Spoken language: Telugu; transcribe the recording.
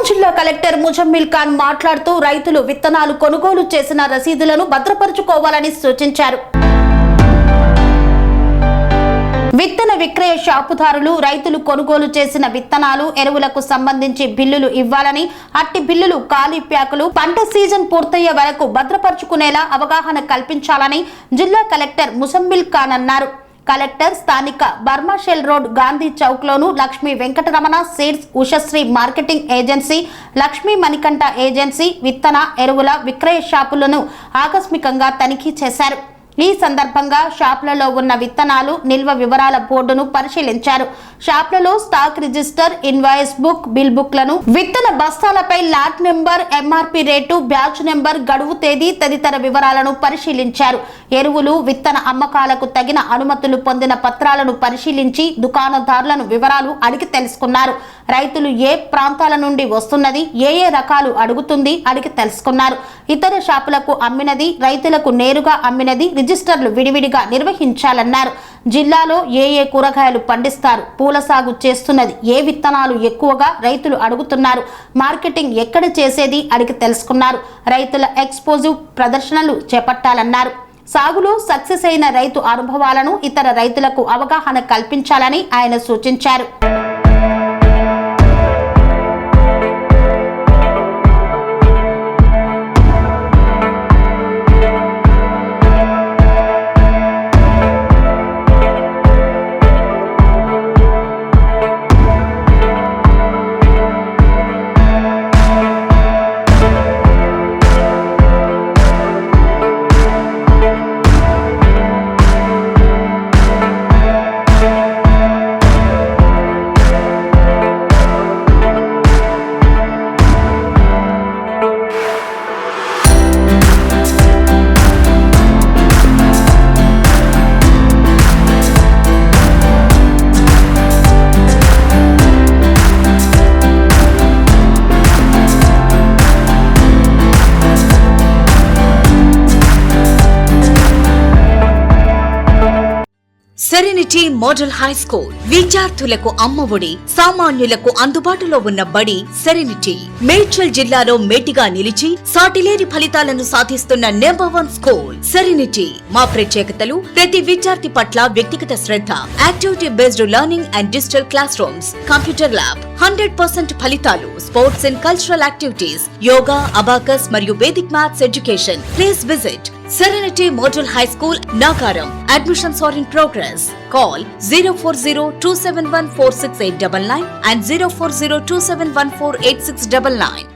జిల్లా కలెక్టర్ ముజమ్మిల్ ఖాన్ మాట్లాడుతూ రైతులు విత్తనాలు కొనుగోలు చేసిన రసీదులను భద్రపరుచుకోవాలని సూచించారు. విత్తన విక్రయ షాపుదారులు రైతులు కొనుగోలు చేసిన విత్తనాలు ఎరువులకు సంబంధించి బిల్లులు ఇవ్వాలని, అట్టి బిల్లులు ఖాళీ ప్యాకులు పంట సీజన్ పూర్తయ్యే వరకు భద్రపరుచుకునేలా అవగాహన కల్పించాలని జిల్లా కలెక్టర్ ముజమ్మిల్ ఖాన్ అన్నారు. కలెక్టర్ స్థానిక బర్మాషెల్ రోడ్ గాంధీ చౌక్ లోను Lakshmi Venkataramana seeds, Ushasri marketing agency, Lakshmi Manikanta agency విత్తన ఎరువుల విక్రయ షాపులను ఆకస్మికంగా తనిఖీ చేశారు. ఈ సందర్భంగా షాపులలో ఉన్న విత్తనాలు నిల్వ వివరాల బోర్డును పరిశీలించారు. షాపులలో stock register, invoice book, bill బుక్లను, విత్తన బస్తాలపై lot number, MRP rate, batch number, గడువు తేదీ తదితర వివరాలను పరిశీలించారు. ఎరువులు, విత్తన అమ్మకాలకు తగిన అనుమతులు పొందిన పత్రాలను పరిశీలించి దుకాణదారులను వివరాలు అడిగి తెలుసుకున్నారు. రైతులు ఏ ప్రాంతాల నుండి వస్తున్నది, ఏ రకాలు అడుగుతుంది అడిగి తెలుసుకున్నారు. ఇతర షాపులకు అమ్మినది, రైతులకు నేరుగా అమ్మినది రిజిస్టర్లు విడివిడిగా నిర్వహించాలన్నారు. జిల్లాలో ఏ కూరగాయలు పండిస్తారు, పూల సాగు చేస్తున్నది, ఏ విత్తనాలు ఎక్కువగా రైతులు అడుగుతున్నారు, మార్కెటింగ్ ఎక్కడ చేసేది అడిగి తెలుసుకున్నారు. రైతుల ఎక్స్పోజివ్ ప్రదర్శనలు చేపట్టాలన్నారు. సాగులో సక్సెస్ అయిన రైతు అనుభవాలను ఇతర రైతులకు అవగాహన కల్పించాలని ఆయన సూచించారు. సెరెనిటీ మోడల్ హై స్కూల్ విద్యార్థులకు అమ్మఒడి, సామాన్యులకు అందుబాటులో ఉన్న బడి సెరెనిటీ. మేడ్చల్ జిల్లాలో మేటిగా నిలిచి సాటిలేని ఫలితాలను సాధిస్తున్న నంబర్ 1 స్కూల్ సెరెనిటీ. మా ప్రత్యేకతలు ప్రతి విద్యార్థి పట్ల వ్యక్తిగత శ్రద్ధ, activity based learning and digital classrooms, computer lab, 100% ఫలితాలు, sports and cultural activities, yoga, abacus మరియు Vedic maths education. Please visit Serenity Model High School, Nagaram. Admissions are in progress. Call 040-271-46899 and 040-271-48699.